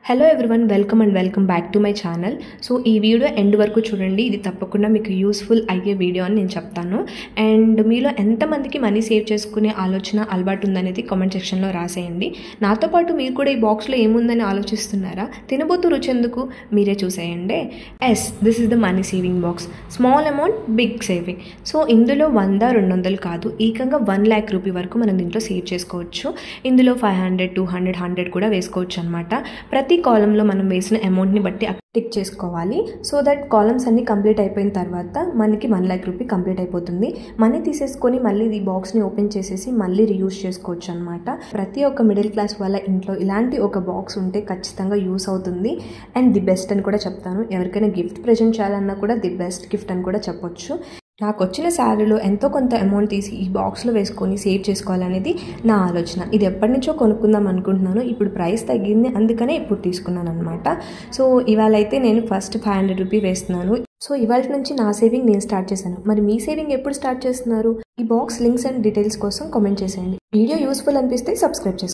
Hello everyone, welcome back to my channel. So ఈ video end వరకు చూడండి. ఇది తప్పకుండా మీకు యూస్ఫుల్ అయ్యే వీడియో అని నేను చెప్తాను. అండ్ మీలో ఎంతమందికి మనీ సేవ్ చేసుకునే ఆలోచన అలవాటు ఉందనేది కామెంట్ సెక్షన్లో రాసేయండి. నాతో పాటు మీరు కూడా ఈ బాక్స్లో ఏముందని ఆలోచిస్తున్నారా? తినబోతూ రుచి ఎందుకు, మీరే చూసేయండి. This is the money saving box. Small amount, big saving. So ఇందులో 100, 200 కాదు, ఏకంగా 1 lakh రూపీ వరకు మనం దీంట్లో సేవ్ చేసుకోవచ్చు. ఇందులో 500, 200, 100 కూడా వేసుకోవచ్చు అనమాట. ప్రతి కాలంలో మనం వేసిన అమౌంట్ని బట్టి టిక్ చేసుకోవాలి. సో దట్ కాలమ్స్ అన్ని కంప్లీట్ అయిపోయిన తర్వాత మనకి 1 lakh రూపీ కంప్లీట్ అయిపోతుంది. మనీ తీసేసుకొని మళ్ళీ ఈ బాక్స్ని ఓపెన్ చేసేసి మళ్ళీ రీయూజ్ చేసుకోవచ్చు అనమాట. ప్రతి ఒక్క మిడిల్ క్లాస్ వాళ్ళ ఇంట్లో ఇలాంటి ఒక బాక్స్ ఉంటే ఖచ్చితంగా యూస్ అవుతుంది. అండ్ ది బెస్ట్ అని కూడా చెప్తాను. ఎవరికైనా గిఫ్ట్ ప్రజెంట్ చేయాలన్నా కూడా ది బెస్ట్ గిఫ్ట్ అని కూడా చెప్పొచ్చు. నాకు వచ్చిన శాలరీలో ఎంతో కొంత అమౌంట్ తీసి ఈ బాక్స్లో వేసుకొని సేవ్ చేసుకోవాలనేది నా ఆలోచన. ఇది ఎప్పటి నుంచో కొనుక్కుందాం అనుకుంటున్నాను. ఇప్పుడు ప్రైస్ తగ్గింది, అందుకనే ఇప్పుడు తీసుకున్నాను అనమాట. సో ఇవాళ అయితే నేను ఫస్ట్ 500 రూపీ వేస్తున్నాను. సో ఇవాళ నుంచి నా సేవింగ్ నేను స్టార్ట్ చేశాను. మరి మీ సేవింగ్ ఎప్పుడు స్టార్ట్ చేస్తున్నారు? ఈ బాక్స్ లింక్స్ అండ్ డీటెయిల్స్ కోసం కామెంట్ చేసేయండి. వీడియో యూస్ఫుల్ అనిపిస్తే సబ్స్క్రైబ్ చేసుకోండి.